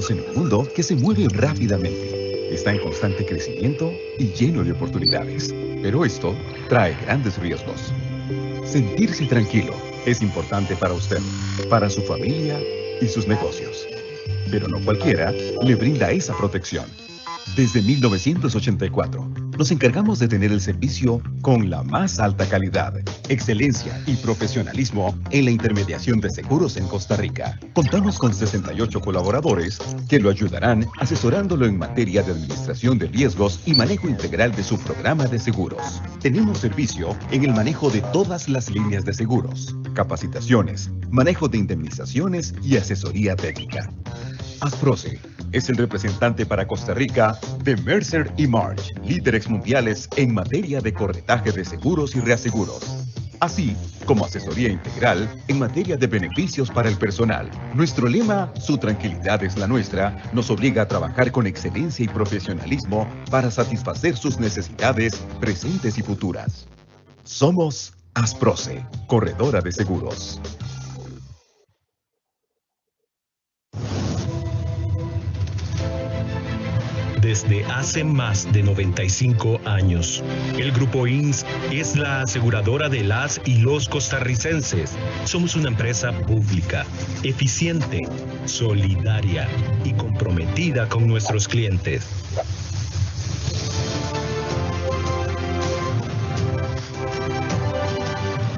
Vivimos en un mundo que se mueve rápidamente, está en constante crecimiento y lleno de oportunidades. Pero esto trae grandes riesgos. Sentirse tranquilo es importante para usted, para su familia y sus negocios. Pero no cualquiera le brinda esa protección. Desde 1984, nos encargamos de tener el servicio con la más alta calidad, excelencia y profesionalismo en la intermediación de seguros en Costa Rica. Contamos con 68 colaboradores que lo ayudarán asesorándolo en materia de administración de riesgos y manejo integral de su programa de seguros. Tenemos servicio en el manejo de todas las líneas de seguros, capacitaciones, manejo de indemnizaciones y asesoría técnica. Asproce es el representante para Costa Rica de Mercer y Marsh, líderes mundiales en materia de corretaje de seguros y reaseguros, así como asesoría integral en materia de beneficios para el personal. Nuestro lema, su tranquilidad es la nuestra, nos obliga a trabajar con excelencia y profesionalismo para satisfacer sus necesidades presentes y futuras. Somos Asproce, corredora de seguros. Desde hace más de 95 años, el Grupo INS es la aseguradora de las y los costarricenses. Somos una empresa pública, eficiente, solidaria y comprometida con nuestros clientes.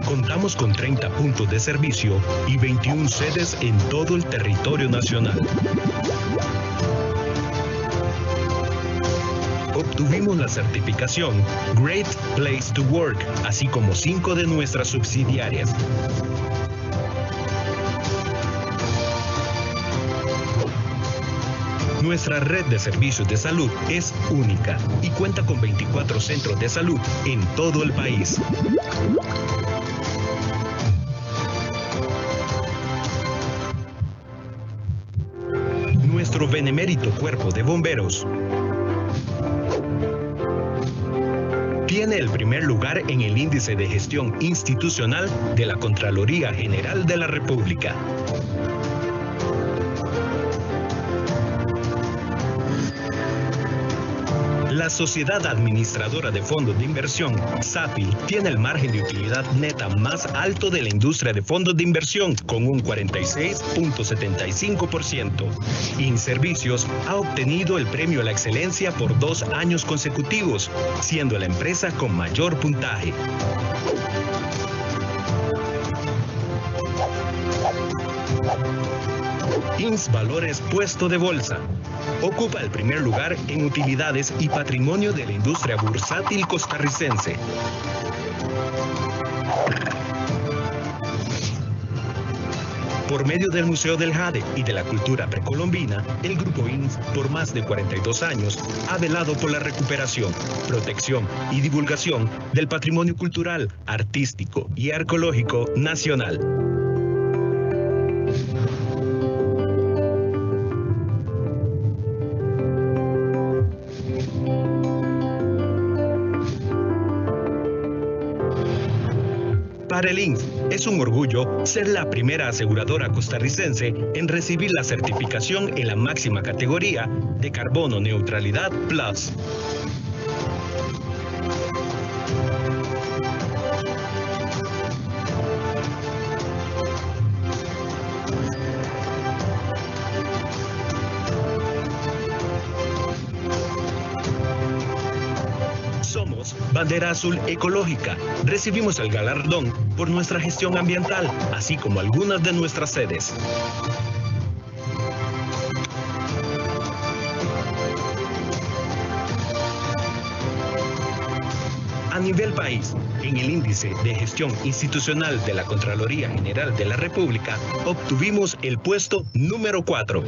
Contamos con 30 puntos de servicio y 21 sedes en todo el territorio nacional. Obtuvimos la certificación Great Place to Work, así como 5 de nuestras subsidiarias. Nuestra red de servicios de salud es única y cuenta con 24 centros de salud en todo el país. Nuestro benemérito Cuerpo de Bomberos tiene el primer lugar en el índice de gestión institucional de la Contraloría General de la República. La Sociedad Administradora de Fondos de Inversión, SAFI, tiene el margen de utilidad neta más alto de la industria de fondos de inversión, con un 46.75%. Inservicios ha obtenido el premio a la excelencia por 2 años consecutivos, siendo la empresa con mayor puntaje. INS Valores Puesto de Bolsa ocupa el primer lugar en utilidades y patrimonio de la industria bursátil costarricense. Por medio del Museo del Jade y de la cultura precolombina, el Grupo INS, por más de 42 años, ha velado por la recuperación, protección y divulgación del patrimonio cultural, artístico y arqueológico nacional. Para el INS es un orgullo ser la primera aseguradora costarricense en recibir la certificación en la máxima categoría de Carbono Neutralidad Plus. Somos Bandera Azul Ecológica. Recibimos el galardón por nuestra gestión ambiental, así como algunas de nuestras sedes. A nivel país, en el índice de gestión institucional de la Contraloría General de la República, obtuvimos el puesto número 4.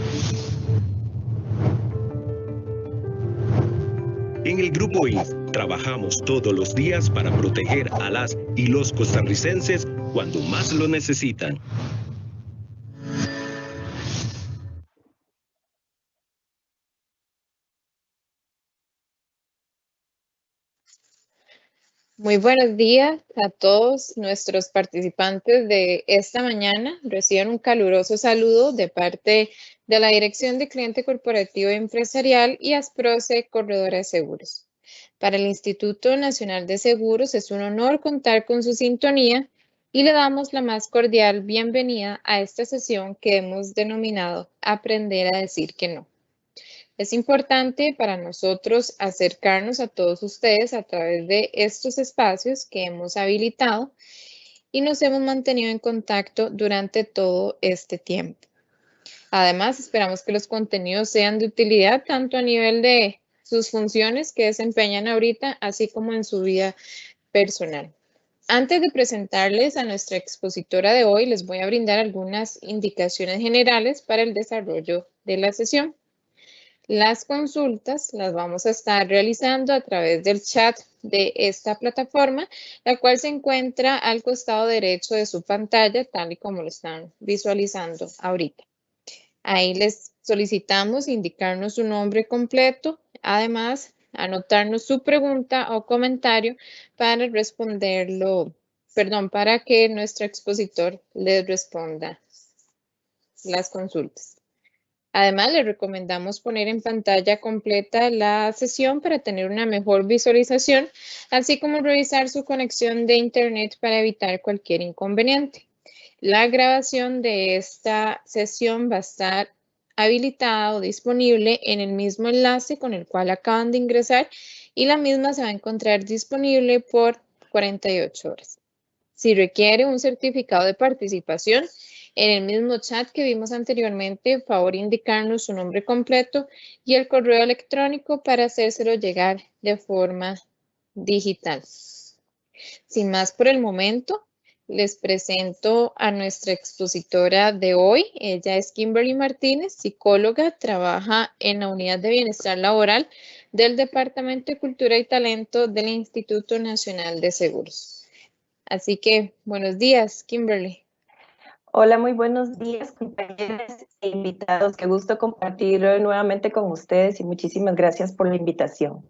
En el Grupo INS trabajamos todos los días para proteger a las y los costarricenses cuando más lo necesitan. Muy buenos días a todos nuestros participantes de esta mañana. Reciban un caluroso saludo de parte de la Dirección de Cliente Corporativo y Empresarial y Asproce Corredora de Seguros. Para el Instituto Nacional de Seguros es un honor contar con su sintonía y le damos la más cordial bienvenida a esta sesión que hemos denominado Aprender a decir que no. Es importante para nosotros acercarnos a todos ustedes a través de estos espacios que hemos habilitado y nos hemos mantenido en contacto durante todo este tiempo. Además, esperamos que los contenidos sean de utilidad tanto a nivel de sus funciones que desempeñan ahorita, así como en su vida personal. Antes de presentarles a nuestra expositora de hoy, les voy a brindar algunas indicaciones generales para el desarrollo de la sesión. Las consultas las vamos a estar realizando a través del chat de esta plataforma, la cual se encuentra al costado derecho de su pantalla, tal y como lo están visualizando ahorita. Ahí les solicitamos indicarnos su nombre completo, además anotarnos su pregunta o comentario para responderlo, para que nuestro expositor les responda las consultas. Además, les recomendamos poner en pantalla completa la sesión para tener una mejor visualización, así como revisar su conexión de Internet para evitar cualquier inconveniente. La grabación de esta sesión va a estar habilitada o disponible en el mismo enlace con el cual acaban de ingresar y la misma se va a encontrar disponible por 48 horas. Si requiere un certificado de participación, en el mismo chat que vimos anteriormente, favor indicarnos su nombre completo y el correo electrónico para hacérselo llegar de forma digital. Sin más por el momento, les presento a nuestra expositora de hoy. Ella es Kimberly Martínez, psicóloga, trabaja en la Unidad de Bienestar Laboral del Departamento de Cultura y Talento del Instituto Nacional de Seguros. Así que, buenos días, Kimberly. Hola, muy buenos días, compañeros e invitados. Qué gusto compartir nuevamente con ustedes y muchísimas gracias por la invitación.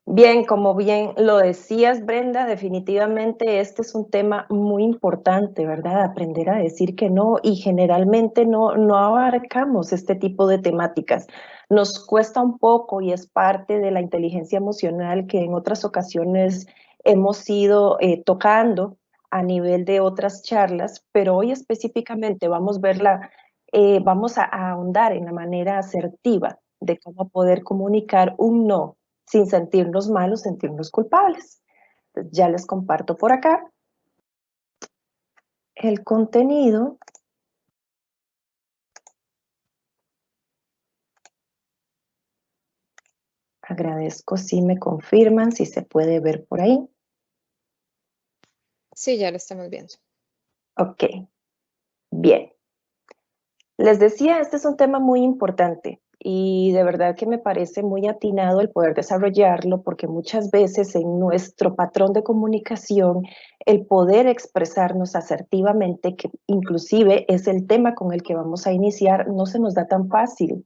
Bien, como bien lo decías, Brenda, definitivamente este es un tema muy importante, ¿verdad? Aprender a decir que no, y generalmente no abarcamos este tipo de temáticas. Nos cuesta un poco y es parte de la inteligencia emocional que en otras ocasiones hemos ido tocando a nivel de otras charlas, pero hoy específicamente vamos a ahondar en la manera asertiva de cómo poder comunicar un no sin sentirnos malos, sentirnos culpables. Entonces, ya les comparto por acá el contenido. Agradezco si me confirman, si se puede ver por ahí. Sí, ya lo estamos viendo. Ok, bien. Les decía, este es un tema muy importante y de verdad que me parece muy atinado el poder desarrollarlo porque muchas veces en nuestro patrón de comunicación el poder expresarnos asertivamente, que inclusive es el tema con el que vamos a iniciar, no se nos da tan fácil.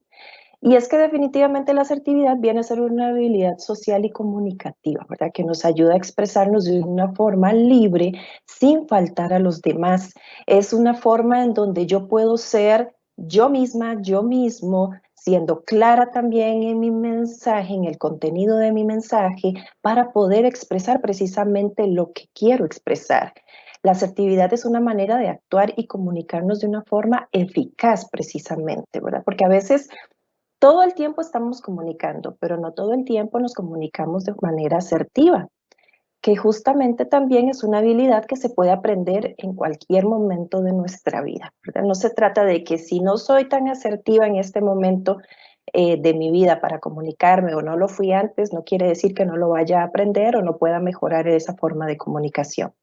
Y es que definitivamente la asertividad viene a ser una habilidad social y comunicativa, ¿verdad? Que nos ayuda a expresarnos de una forma libre, sin faltar a los demás. Es una forma en donde yo puedo ser yo misma, yo mismo, siendo clara también en mi mensaje, en el contenido de mi mensaje, para poder expresar precisamente lo que quiero expresar. La asertividad es una manera de actuar y comunicarnos de una forma eficaz precisamente, ¿verdad? Porque a veces todo el tiempo estamos comunicando, pero no todo el tiempo nos comunicamos de manera asertiva, que justamente también es una habilidad que se puede aprender en cualquier momento de nuestra vida, ¿verdad? No se trata de que si no soy tan asertiva en este momento de mi vida para comunicarme o no lo fui antes, no quiere decir que no lo vaya a aprender o no pueda mejorar esa forma de comunicación.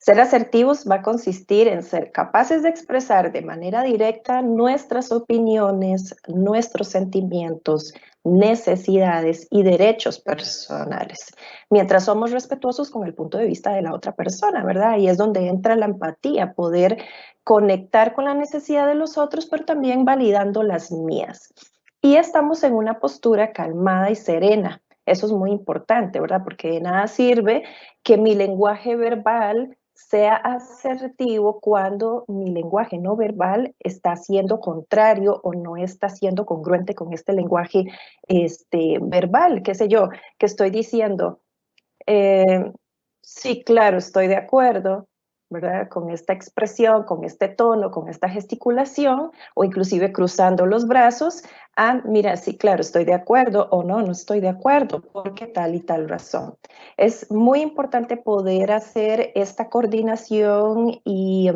Ser asertivos va a consistir en ser capaces de expresar de manera directa nuestras opiniones, nuestros sentimientos, necesidades y derechos personales, mientras somos respetuosos con el punto de vista de la otra persona, ¿verdad? Ahí es donde entra la empatía, poder conectar con la necesidad de los otros, pero también validando las mías. Y estamos en una postura calmada y serena. Eso es muy importante, ¿verdad? Porque de nada sirve que mi lenguaje verbal sea asertivo cuando mi lenguaje no verbal está siendo contrario o no está siendo congruente con este lenguaje verbal, qué sé yo, que estoy diciendo, sí, claro, estoy de acuerdo, ¿verdad? Con esta expresión, con este tono, con esta gesticulación, o inclusive cruzando los brazos, mira, sí, claro, estoy de acuerdo, o no, no estoy de acuerdo, porque tal y tal razón. Es muy importante poder hacer esta coordinación y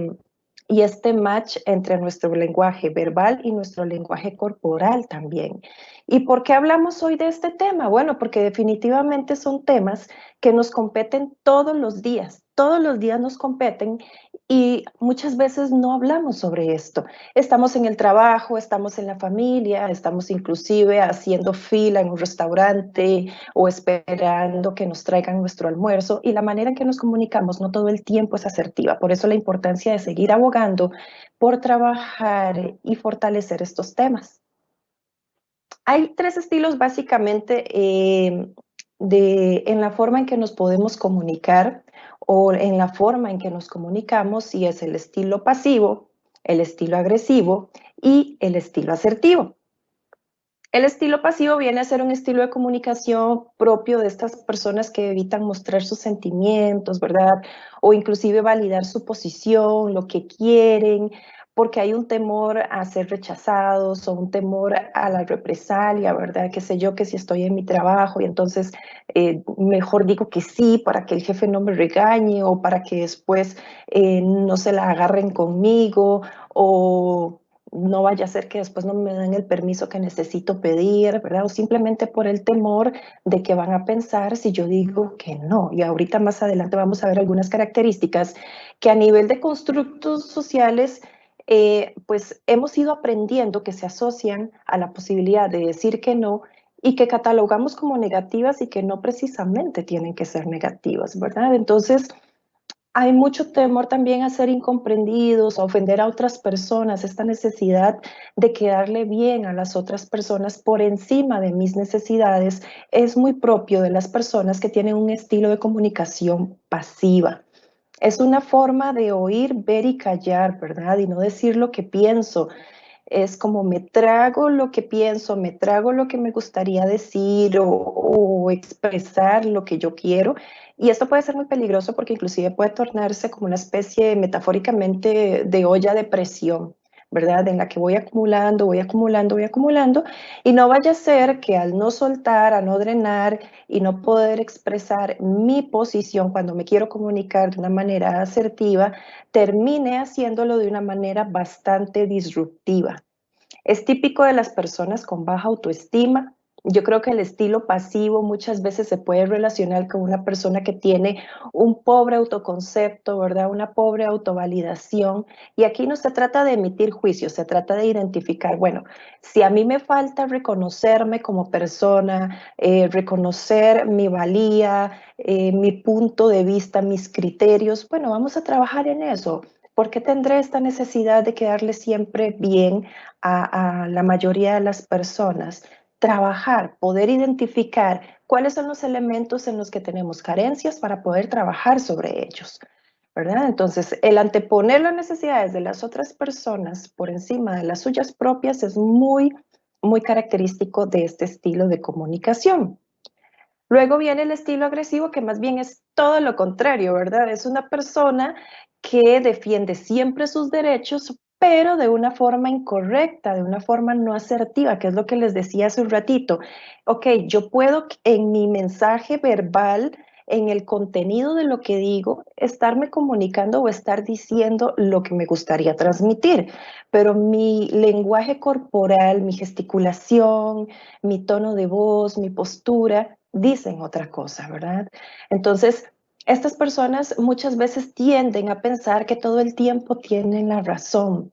este match entre nuestro lenguaje verbal y nuestro lenguaje corporal también. ¿Y por qué hablamos hoy de este tema? Bueno, porque definitivamente son temas que nos competen todos los días nos competen y muchas veces no hablamos sobre esto. Estamos en el trabajo, estamos en la familia, estamos inclusive haciendo fila en un restaurante o esperando que nos traigan nuestro almuerzo y la manera en que nos comunicamos no todo el tiempo es asertiva. Por eso la importancia de seguir abogando por trabajar y fortalecer estos temas. Hay tres estilos básicamente en la forma en que nos podemos comunicar o en la forma en que nos comunicamos, y es el estilo pasivo, el estilo agresivo y el estilo asertivo. El estilo pasivo viene a ser un estilo de comunicación propio de estas personas que evitan mostrar sus sentimientos, ¿verdad? O inclusive validar su posición, lo que quieren, porque hay un temor a ser rechazados o un temor a la represalia, ¿verdad? Qué sé yo, que si estoy en mi trabajo y entonces mejor digo que sí para que el jefe no me regañe o para que después no se la agarren conmigo o no vaya a ser que después no me den el permiso que necesito pedir, ¿verdad? O simplemente por el temor de que van a pensar si yo digo que no. Y ahorita más adelante vamos a ver algunas características que a nivel de constructos sociales, pues hemos ido aprendiendo que se asocian a la posibilidad de decir que no y que catalogamos como negativas y que no precisamente tienen que ser negativas, ¿verdad? Entonces, hay mucho temor también a ser incomprendidos, a ofender a otras personas, esta necesidad de quedarle bien a las otras personas por encima de mis necesidades es muy propio de las personas que tienen un estilo de comunicación pasiva. Es una forma de oír, ver y callar, ¿verdad? Y no decir lo que pienso. Es como me trago lo que pienso, me trago lo que me gustaría decir o expresar lo que yo quiero. Y esto puede ser muy peligroso porque inclusive puede tornarse como una especie metafóricamente de olla de presión, ¿verdad? En la que voy acumulando, voy acumulando, voy acumulando. Y no vaya a ser que al no soltar, a no drenar y no poder expresar mi posición cuando me quiero comunicar de una manera asertiva, termine haciéndolo de una manera bastante disruptiva. Es típico de las personas con baja autoestima. Yo creo que el estilo pasivo muchas veces se puede relacionar con una persona que tiene un pobre autoconcepto, ¿verdad? Una pobre autovalidación. Y aquí no se trata de emitir juicios, se trata de identificar, bueno, si a mí me falta reconocerme como persona, reconocer mi valía, mi punto de vista, mis criterios, bueno, vamos a trabajar en eso. ¿Por qué tendré esta necesidad de quedarle siempre bien a la mayoría de las personas? Trabajar, poder identificar cuáles son los elementos en los que tenemos carencias para poder trabajar sobre ellos, ¿verdad? Entonces, el anteponer las necesidades de las otras personas por encima de las suyas propias es muy, muy característico de este estilo de comunicación. Luego viene el estilo agresivo, que más bien es todo lo contrario, ¿verdad? Es una persona que defiende siempre sus derechos, pero de una forma incorrecta, de una forma no asertiva, que es lo que les decía hace un ratito. Ok, yo puedo en mi mensaje verbal, en el contenido de lo que digo, estarme comunicando o estar diciendo lo que me gustaría transmitir, pero mi lenguaje corporal, mi gesticulación, mi tono de voz, mi postura, dicen otra cosa, ¿verdad? Entonces, estas personas muchas veces tienden a pensar que todo el tiempo tienen la razón.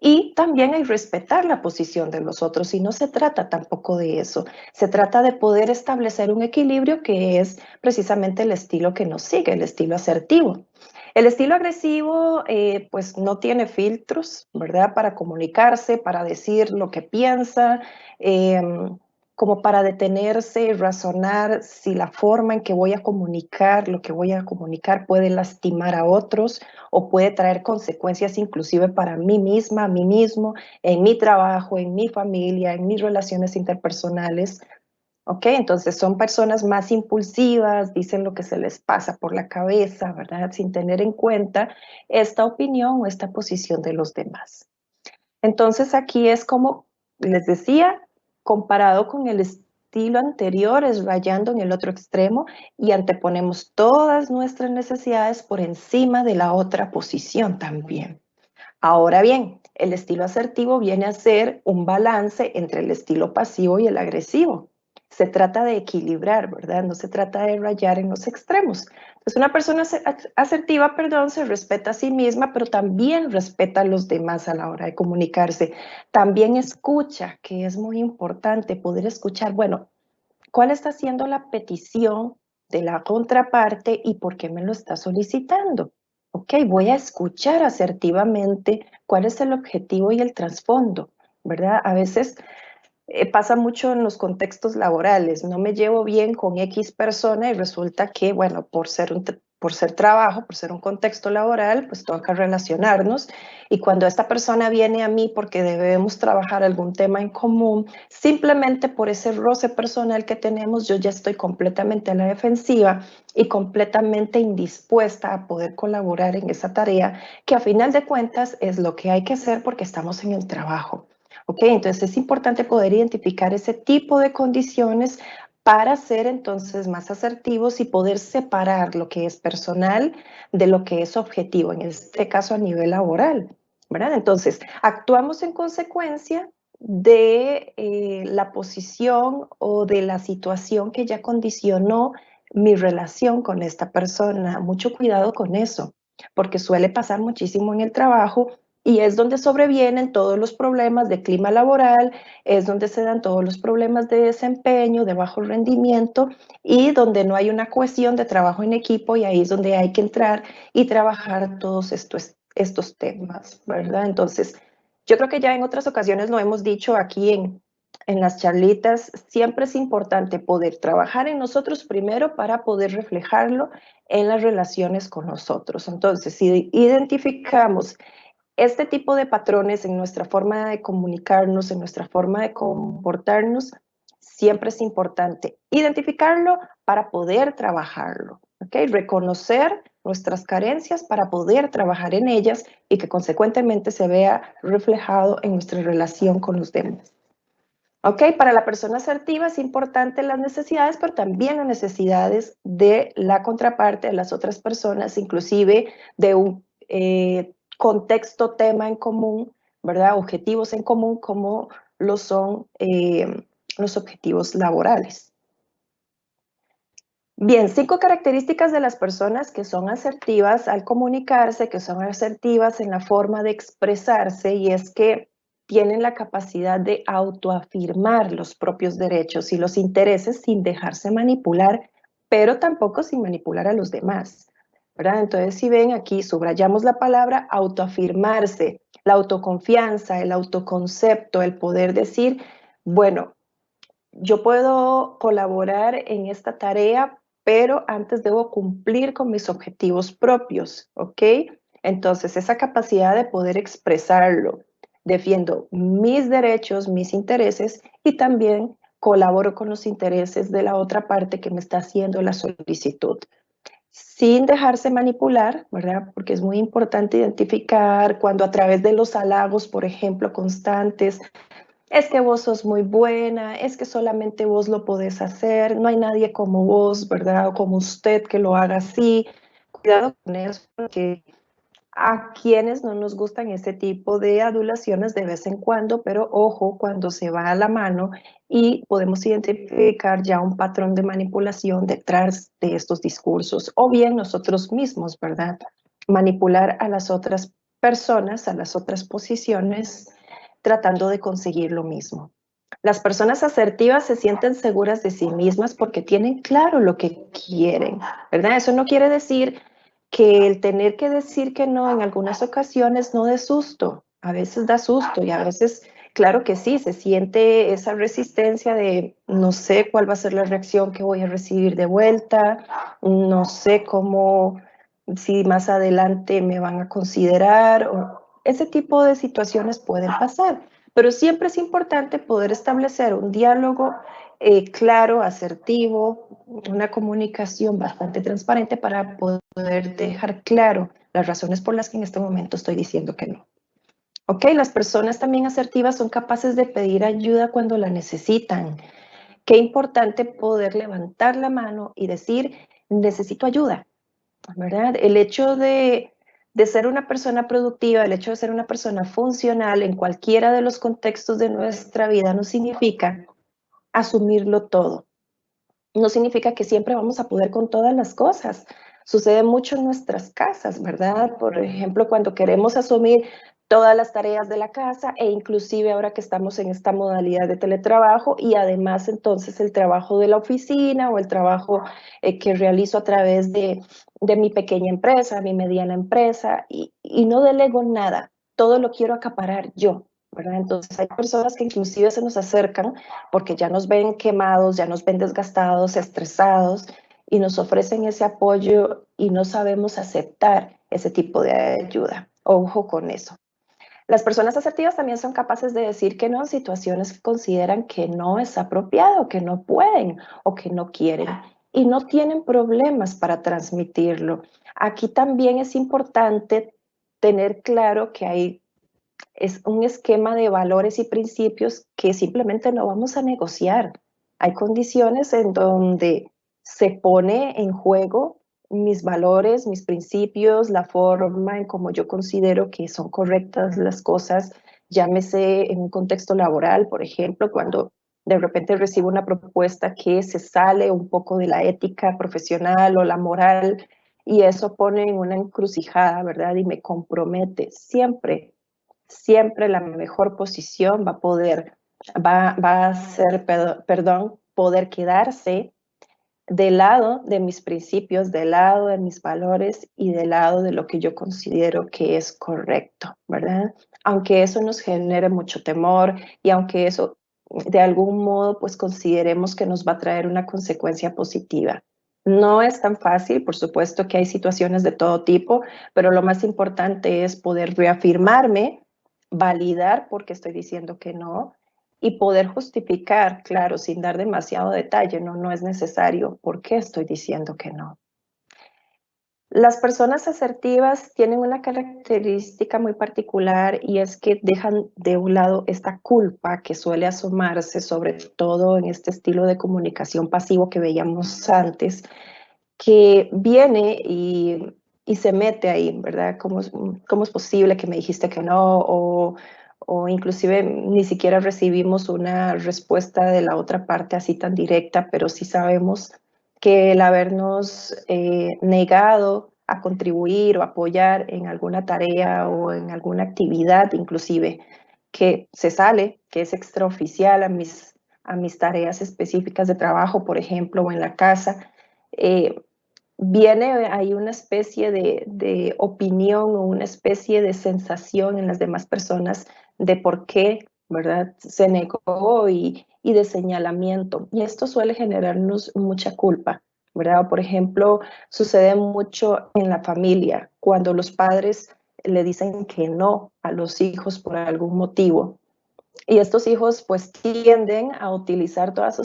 Y también hay respetar la posición de los otros, y no se trata tampoco de eso. Se trata de poder establecer un equilibrio que es precisamente el estilo que nos sigue, el estilo asertivo. El estilo agresivo, pues no tiene filtros, ¿verdad? Para comunicarse, para decir lo que piensa. como para detenerse y razonar si la forma en que voy a comunicar, lo que voy a comunicar puede lastimar a otros o puede traer consecuencias inclusive para mí misma, a mí mismo, en mi trabajo, en mi familia, en mis relaciones interpersonales. ¿Ok? Entonces son personas más impulsivas, dicen lo que se les pasa por la cabeza, ¿verdad? Sin tener en cuenta esta opinión o esta posición de los demás. Entonces aquí es como les decía, comparado con el estilo anterior, es rayando en el otro extremo y anteponemos todas nuestras necesidades por encima de la otra posición también. Ahora bien, el estilo asertivo viene a ser un balance entre el estilo pasivo y el agresivo. Se trata de equilibrar, ¿verdad? No se trata de rayar en los extremos. Entonces, una persona asertiva, se respeta a sí misma, pero también respeta a los demás a la hora de comunicarse. También escucha, que es muy importante poder escuchar, bueno, ¿cuál está siendo la petición de la contraparte y por qué me lo está solicitando? Ok, voy a escuchar asertivamente cuál es el objetivo y el trasfondo, ¿verdad? A veces pasa mucho en los contextos laborales. No me llevo bien con X persona y resulta que, bueno, por ser trabajo, por ser un contexto laboral, pues toca relacionarnos. Y cuando esta persona viene a mí porque debemos trabajar algún tema en común, simplemente por ese roce personal que tenemos, yo ya estoy completamente a la defensiva y completamente indispuesta a poder colaborar en esa tarea, que a final de cuentas es lo que hay que hacer porque estamos en el trabajo. ¿Ok? Entonces es importante poder identificar ese tipo de condiciones para ser entonces más asertivos y poder separar lo que es personal de lo que es objetivo, en este caso a nivel laboral, ¿verdad? Entonces, actuamos en consecuencia de la posición o de la situación que ya condicionó mi relación con esta persona. Mucho cuidado con eso, porque suele pasar muchísimo en el trabajo y es donde sobrevienen todos los problemas de clima laboral, es donde se dan todos los problemas de desempeño, de bajo rendimiento y donde no hay una cohesión de trabajo en equipo y ahí es donde hay que entrar y trabajar todos estos temas, ¿verdad? Entonces, yo creo que ya en otras ocasiones lo hemos dicho aquí en las charlitas, siempre es importante poder trabajar en nosotros primero para poder reflejarlo en las relaciones con nosotros. Entonces, si identificamos este tipo de patrones en nuestra forma de comunicarnos, en nuestra forma de comportarnos, siempre es importante identificarlo para poder trabajarlo, ¿ok? Reconocer nuestras carencias para poder trabajar en ellas y que consecuentemente se vea reflejado en nuestra relación con los demás. ¿Ok? Para la persona asertiva es importante las necesidades, pero también las necesidades de la contraparte, de las otras personas, inclusive de un contexto, tema en común, ¿verdad? Objetivos en común como lo son los objetivos laborales. Bien, 5 características de las personas que son asertivas al comunicarse, que son asertivas en la forma de expresarse, y es que tienen la capacidad de autoafirmar los propios derechos y los intereses sin dejarse manipular, pero tampoco sin manipular a los demás, ¿verdad? Entonces, si ven aquí, subrayamos la palabra autoafirmarse, la autoconfianza, el autoconcepto, el poder decir, bueno, yo puedo colaborar en esta tarea, pero antes debo cumplir con mis objetivos propios, ¿ok? Entonces, esa capacidad de poder expresarlo, defiendo mis derechos, mis intereses y también colaboro con los intereses de la otra parte que me está haciendo la solicitud. Sin dejarse manipular, ¿verdad? Porque es muy importante identificar cuando a través de los halagos, por ejemplo, constantes, es que vos sos muy buena, es que solamente vos lo podés hacer, no hay nadie como vos, ¿verdad? O como usted que lo haga así. Cuidado con eso, porque a quienes no nos gustan ese tipo de adulaciones de vez en cuando, pero ojo cuando se va a la mano y podemos identificar ya un patrón de manipulación detrás de estos discursos, o bien nosotros mismos, ¿verdad? Manipular a las otras personas, a las otras posiciones, tratando de conseguir lo mismo. Las personas asertivas se sienten seguras de sí mismas porque tienen claro lo que quieren, ¿verdad? Eso no quiere decir que el tener que decir que no en algunas ocasiones no dé susto. A veces da susto y a veces claro que sí, se siente esa resistencia de no sé cuál va a ser la reacción que voy a recibir de vuelta, no sé cómo, si más adelante me van a considerar, o ese tipo de situaciones pueden pasar. Pero siempre es importante poder establecer un diálogo claro, asertivo, una comunicación bastante transparente para poder dejar claro las razones por las que en este momento estoy diciendo que no. Ok, las personas también asertivas son capaces de pedir ayuda cuando la necesitan. Qué importante poder levantar la mano y decir, necesito ayuda, ¿verdad? El hecho de ser una persona productiva, el hecho de ser una persona funcional en cualquiera de los contextos de nuestra vida no significa asumirlo todo. No significa que siempre vamos a poder con todas las cosas. Sucede mucho en nuestras casas, ¿verdad? Por ejemplo, cuando queremos asumir todas las tareas de la casa e inclusive ahora que estamos en esta modalidad de teletrabajo y además entonces el trabajo de la oficina o el trabajo que realizo a través de mi pequeña empresa, mi mediana empresa y no delego nada, todo lo quiero acaparar yo, ¿verdad? Entonces hay personas que inclusive se nos acercan porque ya nos ven quemados, ya nos ven desgastados, estresados y nos ofrecen ese apoyo y no sabemos aceptar ese tipo de ayuda. Ojo con eso. Las personas asertivas también son capaces de decir que no en situaciones que consideran que no es apropiado, que no pueden o que no quieren y no tienen problemas para transmitirlo. Aquí también es importante tener claro que es un esquema de valores y principios que simplemente no vamos a negociar. Hay condiciones en donde se pone en juego mis valores, mis principios, la forma en cómo yo considero que son correctas las cosas, llámese en un contexto laboral, por ejemplo, cuando de repente recibo una propuesta que se sale un poco de la ética profesional o la moral y eso pone en una encrucijada, ¿verdad? Y me compromete siempre la mejor posición va a ser, perdón, poder quedarse del lado de mis principios, del lado de mis valores y del lado de lo que yo considero que es correcto, ¿verdad? Aunque eso nos genere mucho temor y aunque eso de algún modo pues consideremos que nos va a traer una consecuencia positiva. No es tan fácil, por supuesto que hay situaciones de todo tipo, pero lo más importante es poder reafirmarme, validar por qué estoy diciendo que no, y poder justificar, claro, sin dar demasiado detalle, no es necesario por qué estoy diciendo que no. Las personas asertivas tienen una característica muy particular y es que dejan de un lado esta culpa que suele asomarse, sobre todo en este estilo de comunicación pasivo que veíamos antes, que viene y se mete ahí, ¿verdad? ¿Cómo es posible que me dijiste que no? O inclusive ni siquiera recibimos una respuesta de la otra parte así tan directa, pero sí sabemos que el habernos negado a contribuir o apoyar en alguna tarea o en alguna actividad inclusive que se sale, que es extraoficial a mis tareas específicas de trabajo, por ejemplo, o en la casa, viene ahí una especie de opinión o una especie de sensación en las demás personas de por qué, ¿verdad? Se negó y de señalamiento. Y esto suele generarnos mucha culpa, ¿verdad? Por ejemplo, sucede mucho en la familia, cuando los padres le dicen que no a los hijos por algún motivo. Y estos hijos pues tienden a utilizar todas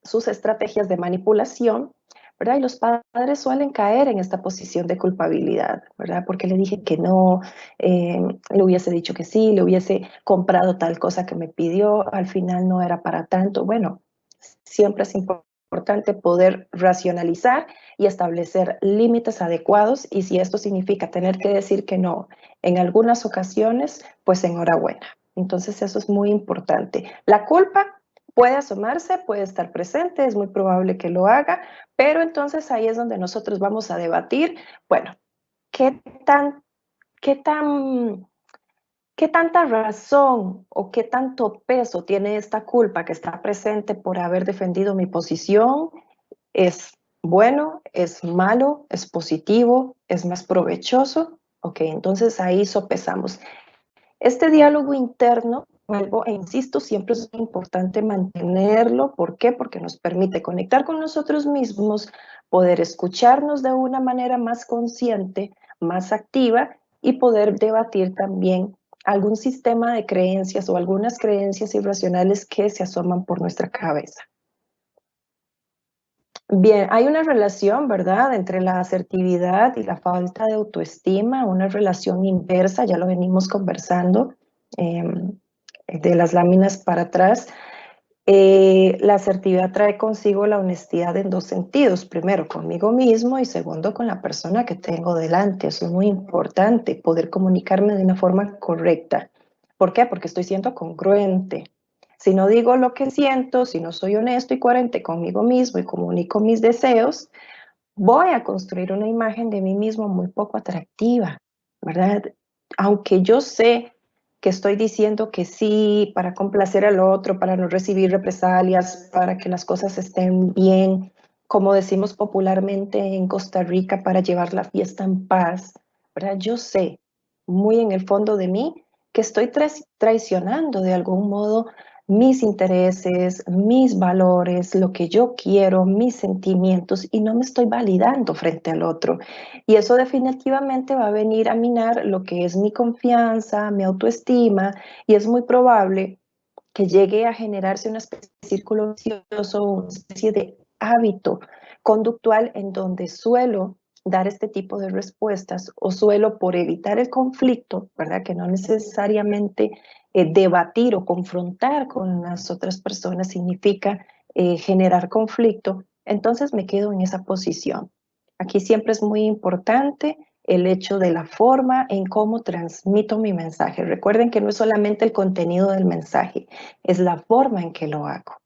sus estrategias de manipulación, ¿verdad? Y los padres suelen caer en esta posición de culpabilidad, ¿verdad? Porque le dije que no, le hubiese dicho que sí, le hubiese comprado tal cosa que me pidió, al final no era para tanto. Bueno, siempre es importante poder racionalizar y establecer límites adecuados y si esto significa tener que decir que no en algunas ocasiones, pues enhorabuena. Entonces eso es muy importante. La culpa puede asomarse, puede estar presente, es muy probable que lo haga, pero entonces ahí es donde nosotros vamos a debatir, bueno, ¿qué tan, qué tan, qué tanta razón o qué tanto peso tiene esta culpa que está presente por haber defendido mi posición? ¿Es bueno? ¿Es malo? ¿Es positivo? ¿Es más provechoso? Ok, entonces ahí sopesamos. Este diálogo interno vuelvo e insisto, siempre es importante mantenerlo. ¿Por qué? Porque nos permite conectar con nosotros mismos, poder escucharnos de una manera más consciente, más activa y poder debatir también algún sistema de creencias o algunas creencias irracionales que se asoman por nuestra cabeza. Bien, hay una relación, ¿verdad?, entre la asertividad y la falta de autoestima, una relación inversa, ya lo venimos conversando de las láminas para atrás. La asertividad trae consigo la honestidad en dos sentidos. Primero, conmigo mismo y segundo, con la persona que tengo delante. Eso es muy importante, poder comunicarme de una forma correcta. ¿Por qué? Porque estoy siendo congruente. Si no digo lo que siento, si no soy honesto y coherente conmigo mismo y comunico mis deseos, voy a construir una imagen de mí mismo muy poco atractiva, ¿verdad? Aunque yo sé que estoy diciendo que sí para complacer al otro, para no recibir represalias, para que las cosas estén bien, como decimos popularmente en Costa Rica, para llevar la fiesta en paz, ¿verdad? Yo sé muy en el fondo de mí que estoy traicionando de algún modo mis intereses, mis valores, lo que yo quiero, mis sentimientos, y no me estoy validando frente al otro. Y eso definitivamente va a venir a minar lo que es mi confianza, mi autoestima, y es muy probable que llegue a generarse una especie de círculo vicioso, una especie de hábito conductual en donde suelo dar este tipo de respuestas o suelo, por evitar el conflicto, ¿verdad? Que no necesariamente debatir o confrontar con las otras personas significa generar conflicto, entonces me quedo en esa posición. Aquí siempre es muy importante el hecho de la forma en cómo transmito mi mensaje. Recuerden que no es solamente el contenido del mensaje, es la forma en que lo hago.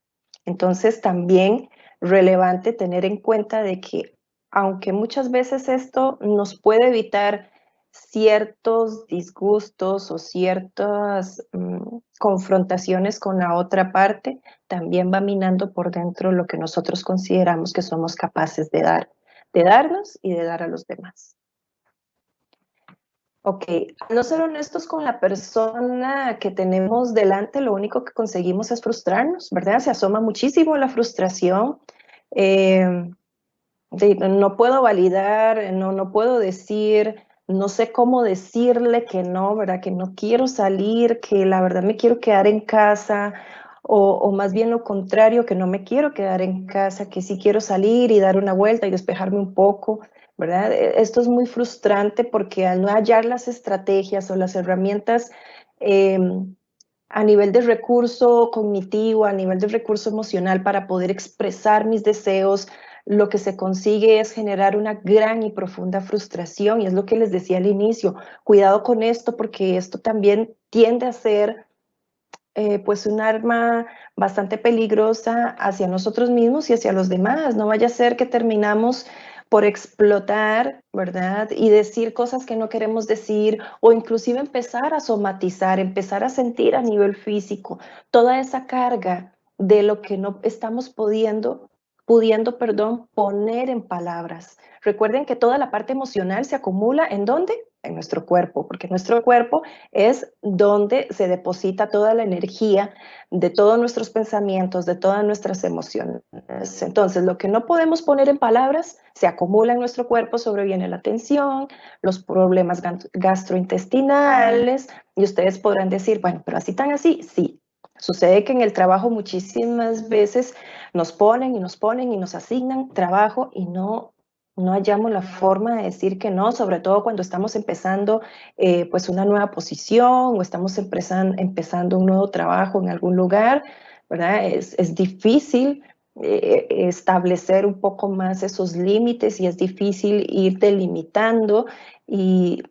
Entonces también relevante tener en cuenta de que aunque muchas veces esto nos puede evitar ciertos disgustos o ciertas confrontaciones con la otra parte, también va minando por dentro lo que nosotros consideramos que somos capaces de dar, de darnos y de dar a los demás. Ok, al no ser honestos con la persona que tenemos delante, lo único que conseguimos es frustrarnos, ¿verdad? Se asoma muchísimo la frustración. No puedo validar, no puedo decir, no sé cómo decirle que no, ¿verdad? Que no quiero salir, que la verdad me quiero quedar en casa, o más bien lo contrario, que no me quiero quedar en casa, que sí quiero salir y dar una vuelta y despejarme un poco, ¿verdad? Esto es muy frustrante porque al no hallar las estrategias o las herramientas a nivel de recurso cognitivo, a nivel de recurso emocional para poder expresar mis deseos, lo que se consigue es generar una gran y profunda frustración, y es lo que les decía al inicio, cuidado con esto porque esto también tiende a ser pues un arma bastante peligrosa hacia nosotros mismos y hacia los demás. No vaya a ser que terminamos por explotar, ¿verdad? Y decir cosas que no queremos decir, o inclusive empezar a somatizar, empezar a sentir a nivel físico toda esa carga de lo que no estamos pudiendo, poner en palabras. Recuerden que toda la parte emocional se acumula ¿en dónde? En nuestro cuerpo, porque nuestro cuerpo es donde se deposita toda la energía de todos nuestros pensamientos, de todas nuestras emociones. Entonces, lo que no podemos poner en palabras se acumula en nuestro cuerpo, sobreviene la tensión, los problemas gastrointestinales, y ustedes podrán decir, bueno, pero así tan así, sí. Sucede que en el trabajo muchísimas veces nos ponen y nos ponen y nos asignan trabajo y no hallamos la forma de decir que no, sobre todo cuando estamos empezando pues una nueva posición o estamos empezando un nuevo trabajo en algún lugar, ¿verdad? Es difícil establecer un poco más esos límites y es difícil ir delimitando y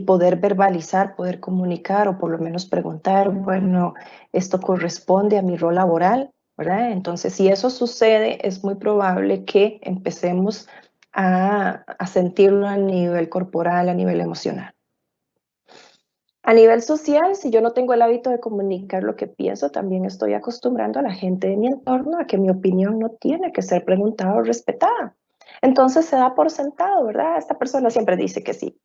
poder verbalizar, poder comunicar o por lo menos preguntar, bueno, esto corresponde a mi rol laboral, ¿verdad? Entonces, si eso sucede, es muy probable que empecemos a sentirlo a nivel corporal, a nivel emocional. A nivel social, si yo no tengo el hábito de comunicar lo que pienso, también estoy acostumbrando a la gente de mi entorno a que mi opinión no tiene que ser preguntada o respetada. Entonces se da por sentado, ¿verdad? Esta persona siempre dice que sí.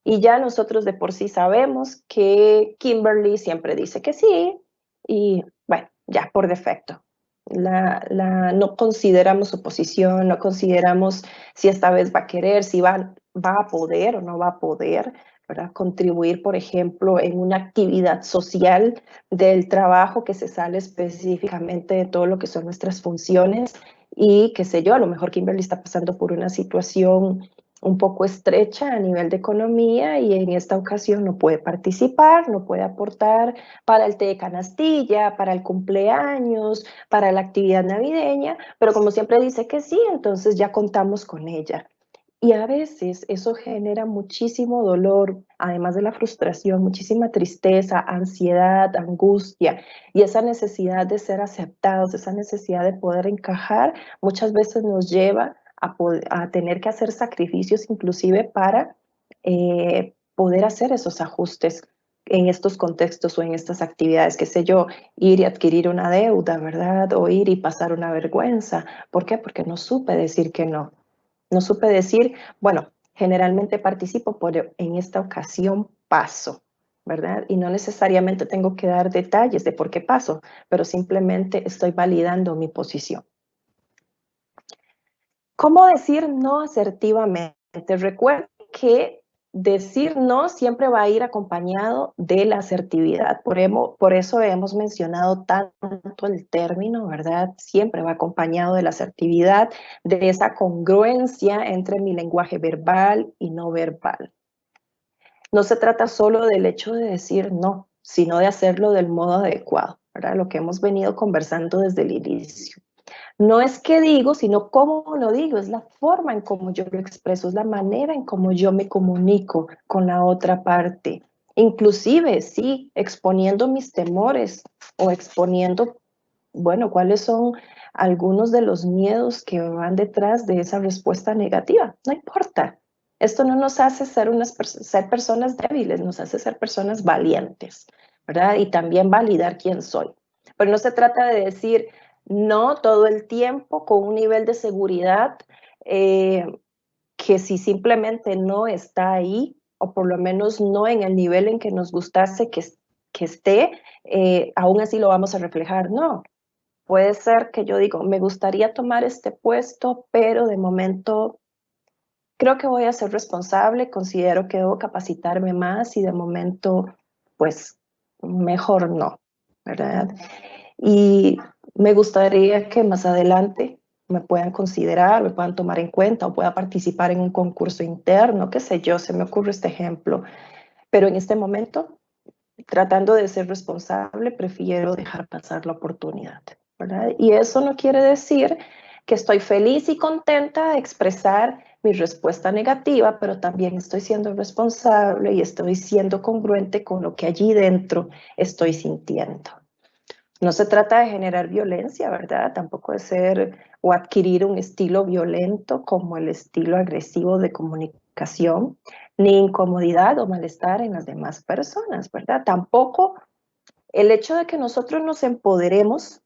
Y ya nosotros de por sí sabemos que Kimberly siempre dice que sí, y bueno, ya por defecto. No consideramos su posición, no consideramos si esta vez va a querer, si va a poder o no va a poder, ¿verdad? Contribuir, por ejemplo, en una actividad social del trabajo que se sale específicamente de todo lo que son nuestras funciones y qué sé yo, a lo mejor Kimberly está pasando por una situación un poco estrecha a nivel de economía y en esta ocasión no puede participar, no puede aportar para el té de canastilla, para el cumpleaños, para la actividad navideña, pero como siempre dice que sí, entonces ya contamos con ella. Y a veces eso genera muchísimo dolor, además de la frustración, muchísima tristeza, ansiedad, angustia y esa necesidad de ser aceptados, esa necesidad de poder encajar, muchas veces nos lleva a tener que hacer sacrificios inclusive para poder hacer esos ajustes en estos contextos o en estas actividades, qué sé yo, ir y adquirir una deuda, ¿verdad? O ir y pasar una vergüenza. ¿Por qué? Porque no supe decir que no. No supe decir, bueno, generalmente participo, pero en esta ocasión paso, ¿verdad? Y no necesariamente tengo que dar detalles de por qué paso, pero simplemente estoy validando mi posición. ¿Cómo decir no asertivamente? Recuerden que decir no siempre va a ir acompañado de la asertividad. Por eso hemos mencionado tanto el término, ¿verdad? Siempre va acompañado de la asertividad, de esa congruencia entre mi lenguaje verbal y no verbal. No se trata solo del hecho de decir no, sino de hacerlo del modo adecuado, ¿verdad? Lo que hemos venido conversando desde el inicio. No es que digo, sino cómo lo digo, es la forma en cómo yo lo expreso, es la manera en cómo yo me comunico con la otra parte. Inclusive, sí, exponiendo mis temores o exponiendo, bueno, cuáles son algunos de los miedos que van detrás de esa respuesta negativa. No importa. Esto no nos hace ser personas débiles, nos hace ser personas valientes, ¿verdad? Y también validar quién soy. Pero no se trata de decir no todo el tiempo con un nivel de seguridad que si simplemente no está ahí, o por lo menos no en el nivel en que nos gustase que esté, aún así lo vamos a reflejar. No, puede ser que yo digo, me gustaría tomar este puesto, pero de momento creo que voy a ser responsable, considero que debo capacitarme más y de momento, pues, mejor no, ¿verdad? Y me gustaría que más adelante me puedan considerar, me puedan tomar en cuenta o pueda participar en un concurso interno, qué sé yo, se me ocurre este ejemplo. Pero en este momento, tratando de ser responsable, prefiero dejar pasar la oportunidad, ¿verdad? Y eso no quiere decir que estoy feliz y contenta de expresar mi respuesta negativa, pero también estoy siendo responsable y estoy siendo congruente con lo que allí dentro estoy sintiendo. No se trata de generar violencia, ¿verdad? Tampoco de ser o adquirir un estilo violento como el estilo agresivo de comunicación, ni incomodidad o malestar en las demás personas, ¿verdad? Tampoco el hecho de que nosotros nos empoderemos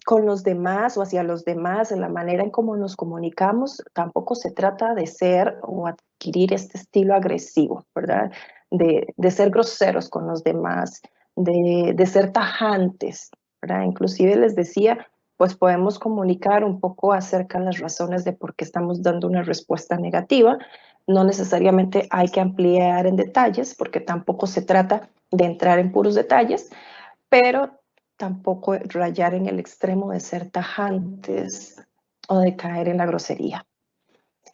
con los demás o hacia los demás en la manera en cómo nos comunicamos, tampoco se trata de ser o adquirir este estilo agresivo, ¿verdad? De ser groseros con los demás, de ser tajantes, ¿verdad? Inclusive les decía, pues podemos comunicar un poco acerca de las razones de por qué estamos dando una respuesta negativa. No necesariamente hay que ampliar en detalles, porque tampoco se trata de entrar en puros detalles, pero tampoco rayar en el extremo de ser tajantes o de caer en la grosería.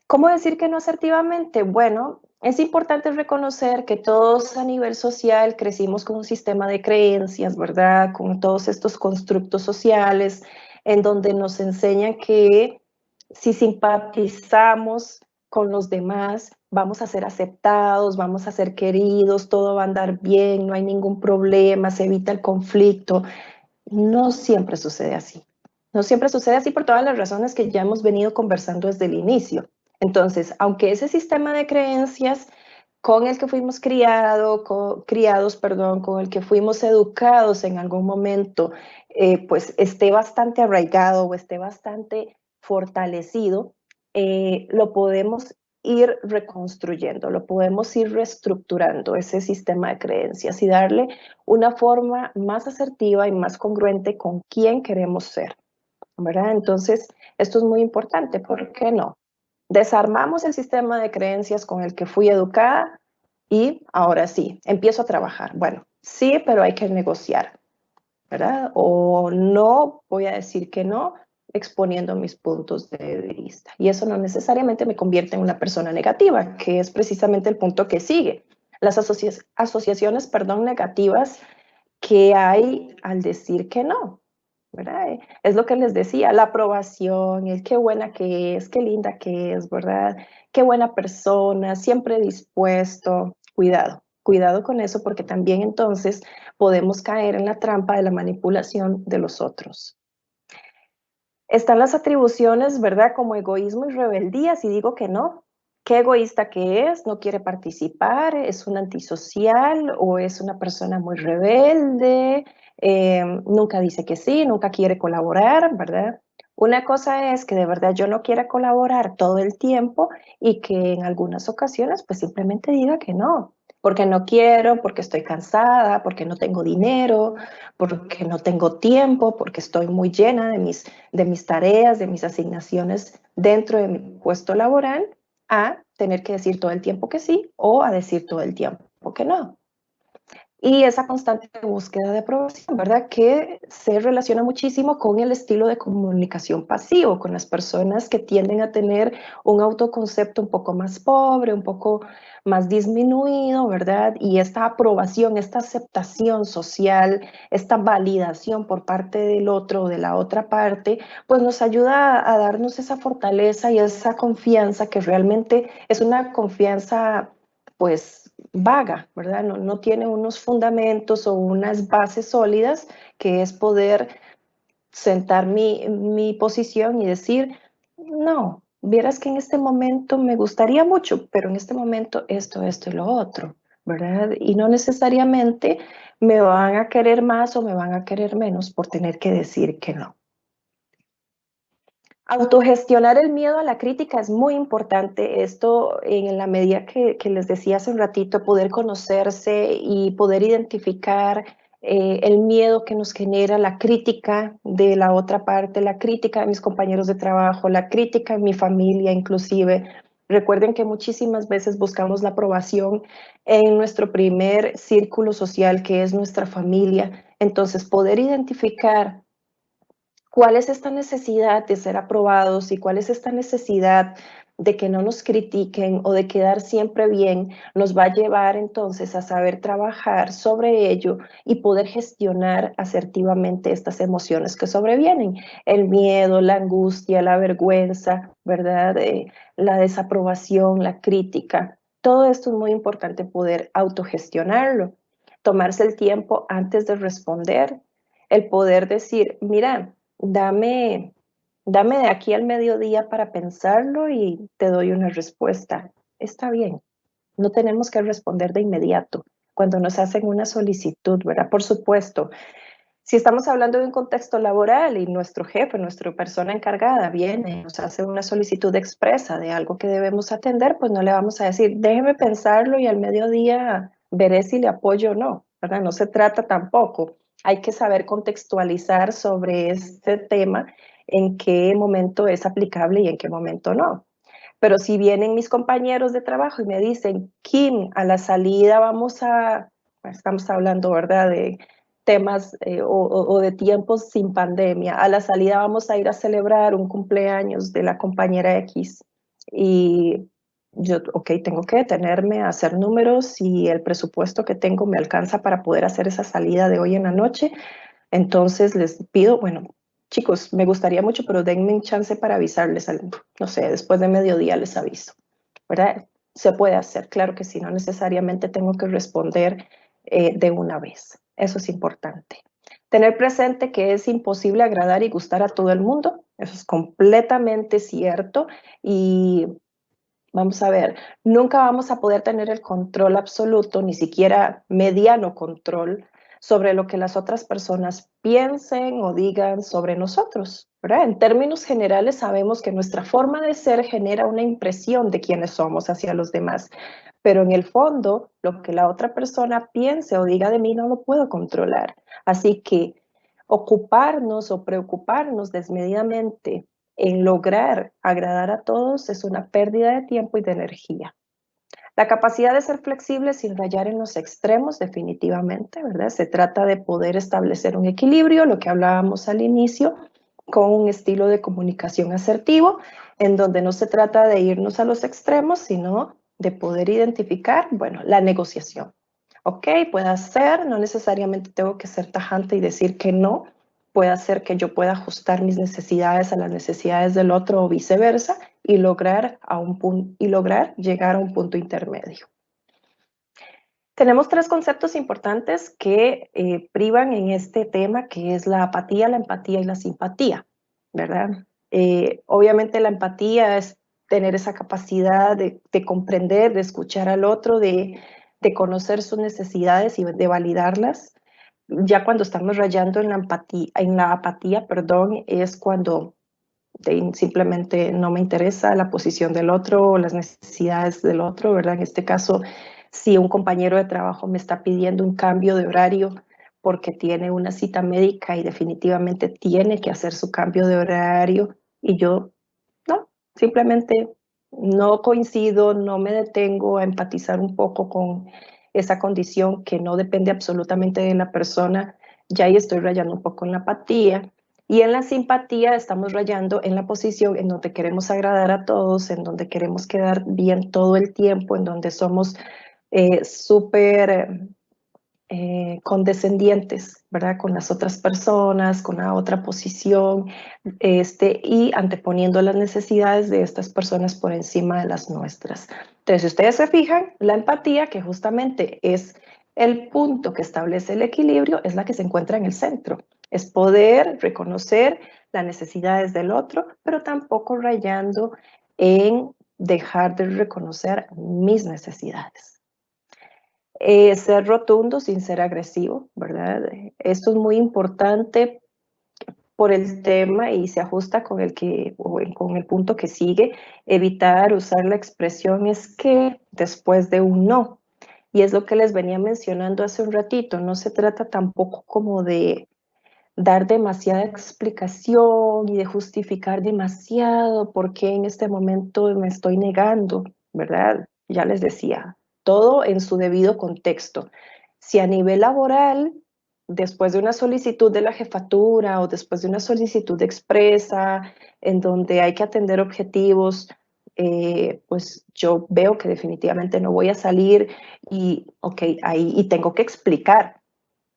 ¿Cómo decir que no asertivamente? Bueno, es importante reconocer que todos a nivel social crecimos con un sistema de creencias, ¿verdad? Con todos estos constructos sociales en donde nos enseñan que si simpatizamos con los demás, vamos a ser aceptados, vamos a ser queridos, todo va a andar bien, no hay ningún problema, se evita el conflicto. No siempre sucede así. No siempre sucede así por todas las razones que ya hemos venido conversando desde el inicio. Entonces, aunque ese sistema de creencias con el que fuimos criados, con el que fuimos educados en algún momento, pues esté bastante arraigado o esté bastante fortalecido, lo podemos ir reconstruyendo, podemos ir reestructurando ese sistema de creencias y darle una forma más asertiva y más congruente con quién queremos ser, ¿verdad? Entonces, esto es muy importante, ¿por qué no? Desarmamos el sistema de creencias con el que fui educada y ahora sí, empiezo a trabajar. Bueno, sí, pero hay que negociar, ¿verdad? O no, voy a decir que no, exponiendo mis puntos de vista. Y eso no necesariamente me convierte en una persona negativa, que es precisamente el punto que sigue. Las asociaciones, negativas que hay al decir que no, ¿verdad? Es lo que les decía, la aprobación, el qué buena que es, qué linda que es, ¿verdad? Qué buena persona, siempre dispuesto. Cuidado, cuidado con eso porque también entonces podemos caer en la trampa de la manipulación de los otros. Están las atribuciones, ¿verdad? Como egoísmo y rebeldía, si digo que no. ¿Qué egoísta que es? ¿No quiere participar? ¿Es un antisocial o es una persona muy rebelde? Nunca dice que sí, nunca quiere colaborar, ¿verdad? Una cosa es que de verdad yo no quiera colaborar todo el tiempo y que en algunas ocasiones pues simplemente diga que no, porque no quiero, porque estoy cansada, porque no tengo dinero, porque no tengo tiempo, porque estoy muy llena de mis tareas, de mis asignaciones dentro de mi puesto laboral, a tener que decir todo el tiempo que sí o a decir todo el tiempo que no. Y esa constante búsqueda de aprobación, ¿verdad? Que se relaciona muchísimo con el estilo de comunicación pasivo, con las personas que tienden a tener un autoconcepto un poco más pobre, un poco más disminuido, ¿verdad? Y esta aprobación, esta aceptación social, esta validación por parte del otro o de la otra parte, pues nos ayuda a darnos esa fortaleza y esa confianza que realmente es una confianza, pues, vaga, ¿verdad? No tiene unos fundamentos o unas bases sólidas, que es poder sentar mi posición y decir, no, vieras que en este momento me gustaría mucho, pero en este momento esto y lo otro, ¿verdad? Y no necesariamente me van a querer más o me van a querer menos por tener que decir que no. Autogestionar el miedo a la crítica es muy importante. Esto en la medida que les decía hace un ratito, poder conocerse y poder identificar el miedo que nos genera la crítica de la otra parte, la crítica de mis compañeros de trabajo, la crítica de mi familia inclusive. Recuerden que muchísimas veces buscamos la aprobación en nuestro primer círculo social, que es nuestra familia. Entonces, poder identificar cuál es esta necesidad de ser aprobados y cuál es esta necesidad de que no nos critiquen o de quedar siempre bien, nos va a llevar entonces a saber trabajar sobre ello y poder gestionar asertivamente estas emociones que sobrevienen, el miedo, la angustia, la vergüenza, ¿verdad? La desaprobación, la crítica. Todo esto es muy importante poder autogestionarlo, tomarse el tiempo antes de responder, el poder decir, mira, dame de aquí al mediodía para pensarlo y te doy una respuesta. Está bien, no tenemos que responder de inmediato cuando nos hacen una solicitud, ¿verdad? Por supuesto, si estamos hablando de un contexto laboral y nuestro jefe, nuestra persona encargada viene, nos hace una solicitud expresa de algo que debemos atender, pues no le vamos a decir, déjeme pensarlo y al mediodía veré si le apoyo o no, ¿verdad? No se trata tampoco. Hay que saber contextualizar sobre este tema, en qué momento es aplicable y en qué momento no. Pero si vienen mis compañeros de trabajo y me dicen, Kim, a la salida estamos hablando, ¿verdad?, de temas o de tiempos sin pandemia, a la salida vamos a ir a celebrar un cumpleaños de la compañera X y yo, ok, tengo que detenerme a hacer números y el presupuesto que tengo me alcanza para poder hacer esa salida de hoy en la noche. Entonces les pido, bueno, chicos, me gustaría mucho, pero denme un chance para avisarles, no sé, después de mediodía les aviso, ¿verdad? Se puede hacer, claro que sí, no necesariamente tengo que responder de una vez. Eso es importante. Tener presente que es imposible agradar y gustar a todo el mundo, eso es completamente cierto y vamos a ver, nunca vamos a poder tener el control absoluto, ni siquiera mediano control sobre lo que las otras personas piensen o digan sobre nosotros, ¿verdad? En términos generales sabemos que nuestra forma de ser genera una impresión de quiénes somos hacia los demás, pero en el fondo lo que la otra persona piense o diga de mí no lo puedo controlar. Así que ocuparnos o preocuparnos desmedidamente en lograr agradar a todos es una pérdida de tiempo y de energía. La capacidad de ser flexible sin rayar en los extremos, definitivamente, ¿verdad? Se trata de poder establecer un equilibrio, lo que hablábamos al inicio, con un estilo de comunicación asertivo, en donde no se trata de irnos a los extremos, sino de poder identificar, bueno, la negociación. Ok, puede ser, no necesariamente tengo que ser tajante y decir que no, puede ser que yo pueda ajustar mis necesidades a las necesidades del otro o viceversa y lograr llegar a un punto intermedio. Tenemos 3 conceptos importantes que privan en este tema, que es la apatía, la empatía y la simpatía, ¿verdad? Obviamente la empatía es tener esa capacidad de comprender, de escuchar al otro, de conocer sus necesidades y de validarlas. Ya cuando estamos rayando en la apatía, es cuando simplemente no me interesa la posición del otro o las necesidades del otro, ¿verdad? En este caso, si un compañero de trabajo me está pidiendo un cambio de horario porque tiene una cita médica y definitivamente tiene que hacer su cambio de horario y yo no, simplemente no coincido, no me detengo a empatizar un poco con esa condición que no depende absolutamente de la persona, ya ahí estoy rayando un poco en la apatía. Y en la simpatía estamos rayando en la posición en donde queremos agradar a todos, en donde queremos quedar bien todo el tiempo, en donde somos súper condescendientes, ¿verdad? Con las otras personas, con la otra posición, y anteponiendo las necesidades de estas personas por encima de las nuestras. Entonces, si ustedes se fijan, la empatía, que justamente es el punto que establece el equilibrio, es la que se encuentra en el centro. Es poder reconocer las necesidades del otro, pero tampoco rayando en dejar de reconocer mis necesidades. Ser rotundo sin ser agresivo, ¿verdad? Esto es muy importante por el tema y se ajusta con con el punto que sigue, evitar usar la expresión es que después de un no. Y es lo que les venía mencionando hace un ratito, no se trata tampoco como de dar demasiada explicación y de justificar demasiado por qué en este momento me estoy negando, ¿verdad? Ya les decía, todo en su debido contexto. Si a nivel laboral, después de una solicitud de la jefatura o después de una solicitud expresa en donde hay que atender objetivos, pues yo veo que definitivamente no voy a salir y, ok, ahí tengo que explicar.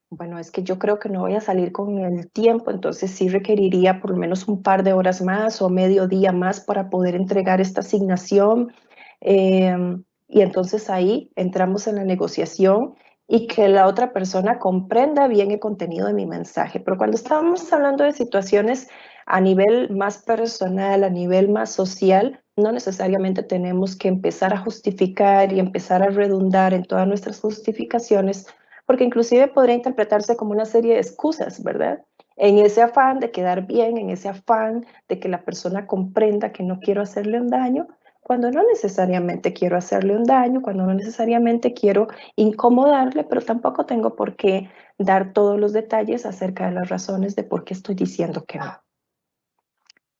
Bueno, es que yo creo que no voy a salir con el tiempo, entonces sí requeriría por lo menos un par de horas más o medio día más para poder entregar esta asignación. Y entonces ahí entramos en la negociación y que la otra persona comprenda bien el contenido de mi mensaje. Pero cuando estamos hablando de situaciones a nivel más personal, a nivel más social, no necesariamente tenemos que empezar a justificar y empezar a redundar en todas nuestras justificaciones, porque inclusive podría interpretarse como una serie de excusas, ¿verdad? En ese afán de quedar bien, en ese afán de que la persona comprenda que no quiero hacerle un daño, cuando no necesariamente quiero hacerle un daño, cuando no necesariamente quiero incomodarle, pero tampoco tengo por qué dar todos los detalles acerca de las razones de por qué estoy diciendo que no.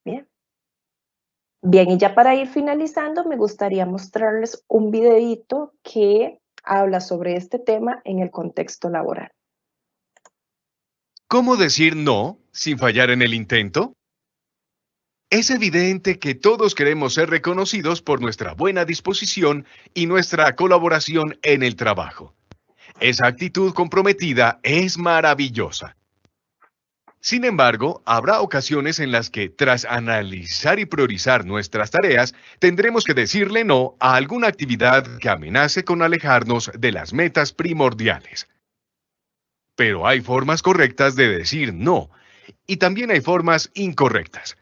Bien. Bien, y ya para ir finalizando, me gustaría mostrarles un videíto que habla sobre este tema en el contexto laboral. ¿Cómo decir no sin fallar en el intento? Es evidente que todos queremos ser reconocidos por nuestra buena disposición y nuestra colaboración en el trabajo. Esa actitud comprometida es maravillosa. Sin embargo, habrá ocasiones en las que, tras analizar y priorizar nuestras tareas, tendremos que decirle no a alguna actividad que amenace con alejarnos de las metas primordiales. Pero hay formas correctas de decir no, y también hay formas incorrectas.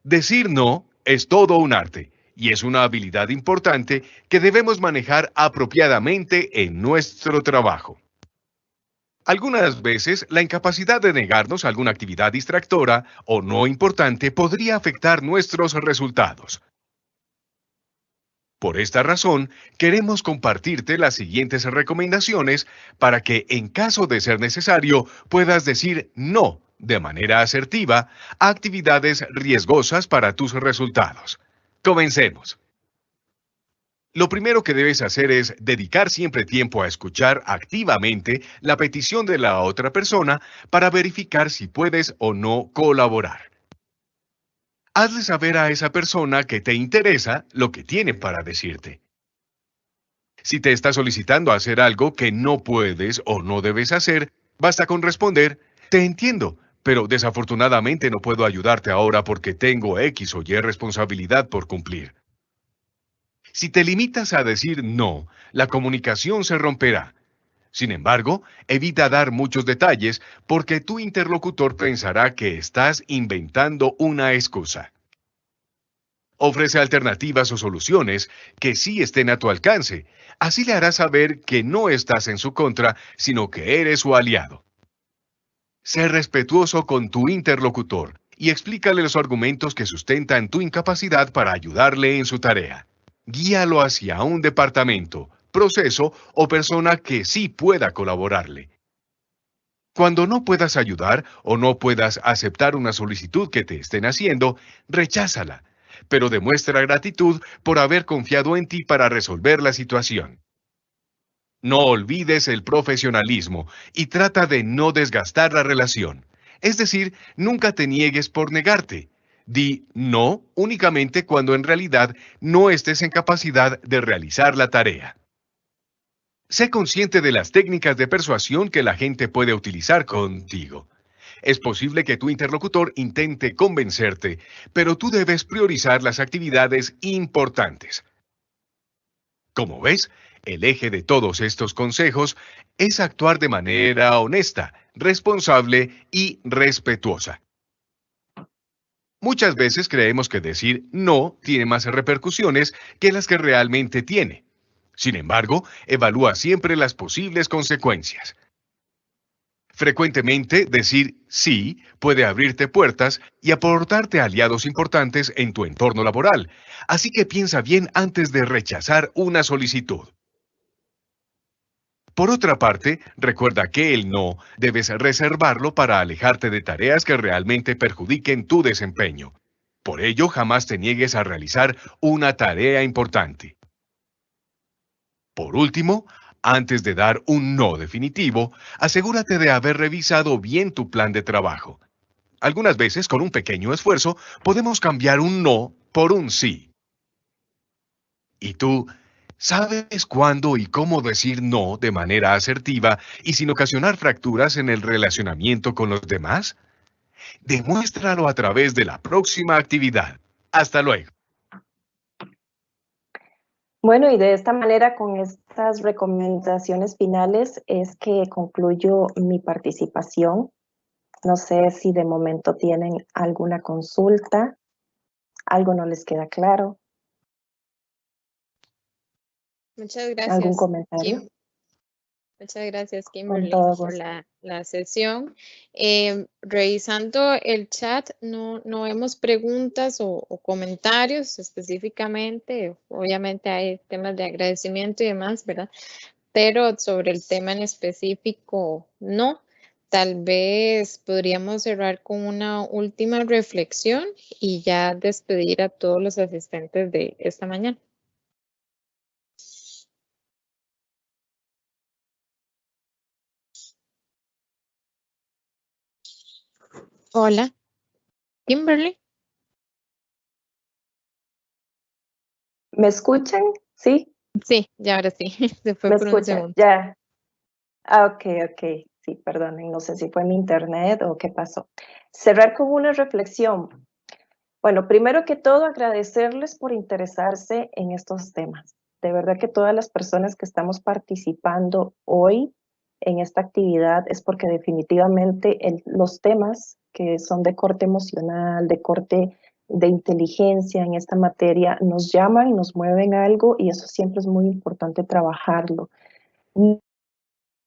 Decir no es todo un arte, y es una habilidad importante que debemos manejar apropiadamente en nuestro trabajo. Algunas veces, la incapacidad de negarnos a alguna actividad distractora o no importante podría afectar nuestros resultados. Por esta razón, queremos compartirte las siguientes recomendaciones para que, en caso de ser necesario, puedas decir no de manera asertiva a actividades riesgosas para tus resultados. Comencemos. Lo primero que debes hacer es dedicar siempre tiempo a escuchar activamente la petición de la otra persona para verificar si puedes o no colaborar. Hazle saber a esa persona que te interesa lo que tiene para decirte. Si te está solicitando hacer algo que no puedes o no debes hacer, basta con responder, te entiendo, pero desafortunadamente no puedo ayudarte ahora porque tengo X o Y responsabilidad por cumplir. Si te limitas a decir no, la comunicación se romperá. Sin embargo, evita dar muchos detalles porque tu interlocutor pensará que estás inventando una excusa. Ofrece alternativas o soluciones que sí estén a tu alcance. Así le harás saber que no estás en su contra, sino que eres su aliado. Sé respetuoso con tu interlocutor y explícale los argumentos que sustentan tu incapacidad para ayudarle en su tarea. Guíalo hacia un departamento, proceso o persona que sí pueda colaborarle. Cuando no puedas ayudar o no puedas aceptar una solicitud que te estén haciendo, recházala, pero demuestra gratitud por haber confiado en ti para resolver la situación. No olvides el profesionalismo y trata de no desgastar la relación. Es decir, nunca te niegues por negarte. Di no únicamente cuando en realidad no estés en capacidad de realizar la tarea. Sé consciente de las técnicas de persuasión que la gente puede utilizar contigo. Es posible que tu interlocutor intente convencerte, pero tú debes priorizar las actividades importantes. Como ves, el eje de todos estos consejos es actuar de manera honesta, responsable y respetuosa. Muchas veces creemos que decir no tiene más repercusiones que las que realmente tiene. Sin embargo, evalúa siempre las posibles consecuencias. Frecuentemente, decir sí puede abrirte puertas y aportarte aliados importantes en tu entorno laboral, así que piensa bien antes de rechazar una solicitud. Por otra parte, recuerda que el no debes reservarlo para alejarte de tareas que realmente perjudiquen tu desempeño. Por ello, jamás te niegues a realizar una tarea importante. Por último, antes de dar un no definitivo, asegúrate de haber revisado bien tu plan de trabajo. Algunas veces, con un pequeño esfuerzo, podemos cambiar un no por un sí. ¿Y tú sabes cuándo y cómo decir no de manera asertiva y sin ocasionar fracturas en el relacionamiento con los demás? Demuéstralo a través de la próxima actividad. Hasta luego. Bueno, y de esta manera, con estas recomendaciones finales, es que concluyo mi participación. No sé si de momento tienen alguna consulta, algo no les queda claro, Muchas algún gracias, comentario. Muchas gracias, Con Kimberly, todo por gusto. la sesión. Revisando el chat, no vemos preguntas o comentarios específicamente. Obviamente hay temas de agradecimiento y demás, ¿verdad? Pero sobre el tema en específico, no. Tal vez podríamos cerrar con una última reflexión y ya despedir a todos los asistentes de esta mañana. Hola, Kimberly. ¿Me escuchan? ¿Sí? Sí, ya ahora sí, se fue ¿Me por un escuchan? segundo. Ya. Ok, ok. Sí, perdonen, no sé si fue mi internet o qué pasó. Cerrar con una reflexión. Bueno, primero que todo, agradecerles por interesarse en estos temas. De verdad que todas las personas que estamos participando hoy en esta actividad es porque definitivamente los temas que son de corte emocional, de corte de inteligencia en esta materia, nos llaman, nos mueven algo y eso siempre es muy importante trabajarlo.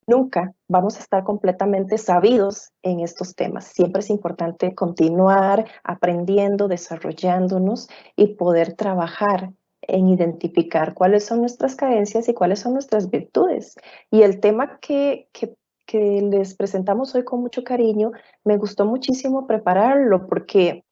nunca vamos a estar completamente sabidos en estos temas. Siempre es importante continuar aprendiendo, desarrollándonos y poder trabajar en identificar cuáles son nuestras carencias y cuáles son nuestras virtudes. Y el tema que les presentamos hoy con mucho cariño, me gustó muchísimo prepararlo porque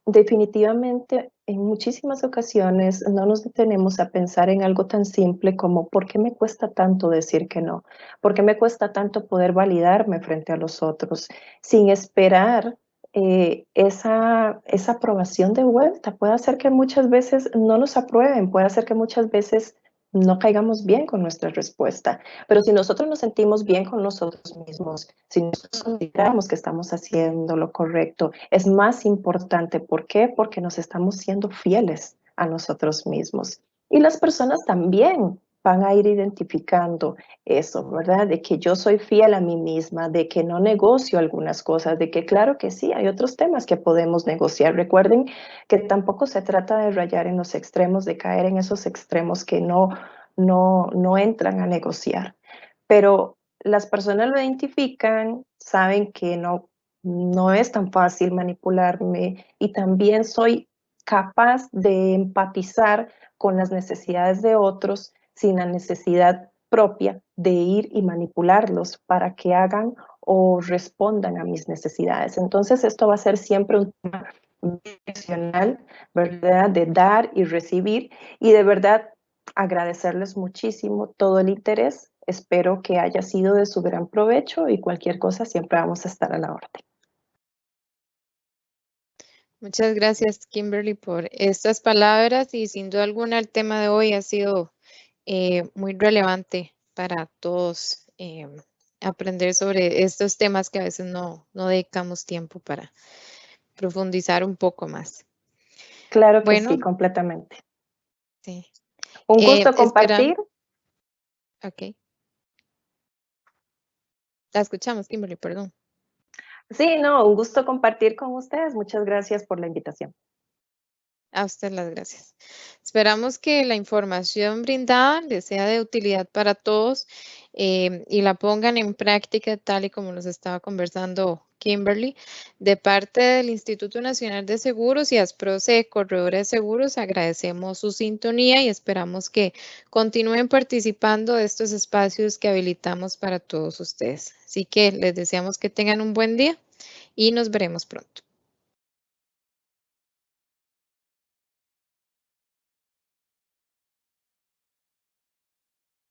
definitivamente, en muchísimas ocasiones no nos detenemos a pensar en algo tan simple como ¿por qué me cuesta tanto decir que no? ¿Por qué me cuesta tanto poder validarme frente a los otros sin esperar esa aprobación de vuelta? Puede hacer que muchas veces no nos aprueben, puede hacer que muchas veces no caigamos bien con nuestra respuesta. Pero si nosotros nos sentimos bien con nosotros mismos, si nosotros consideramos que estamos haciendo lo correcto, es más importante. ¿Por qué? Porque nos estamos siendo fieles a nosotros mismos. Y las personas también van a ir identificando eso, ¿verdad? De que yo soy fiel a mí misma, de que no negocio algunas cosas, de que claro que sí, hay otros temas que podemos negociar. Recuerden que tampoco se trata de rayar en los extremos, de caer en esos extremos que no entran a negociar. Pero las personas lo identifican, saben que no es tan fácil manipularme y también soy capaz de empatizar con las necesidades de otros sin la necesidad propia de ir y manipularlos para que hagan o respondan a mis necesidades. Entonces, esto va a ser siempre un tema direccional, ¿verdad? De dar y recibir y de verdad agradecerles muchísimo todo el interés. Espero que haya sido de su gran provecho y cualquier cosa siempre vamos a estar a la orden. Muchas gracias, Kimberly, por estas palabras y sin duda alguna el tema de hoy ha sido muy relevante para todos aprender sobre estos temas que a veces no dedicamos tiempo para profundizar un poco más. Claro que Bueno, sí, completamente. sí. Un gusto Esperamos. compartir. Ok. La escuchamos, Kimberly, perdón. Sí, no, un gusto compartir con ustedes. Muchas gracias por la invitación. A usted las gracias. Esperamos que la información brindada les sea de utilidad para todos y la pongan en práctica tal y como nos estaba conversando Kimberly. De parte del Instituto Nacional de Seguros y ASPROCE Corredores de Seguros, agradecemos su sintonía y esperamos que continúen participando de estos espacios que habilitamos para todos ustedes. Así que les deseamos que tengan un buen día y nos veremos pronto.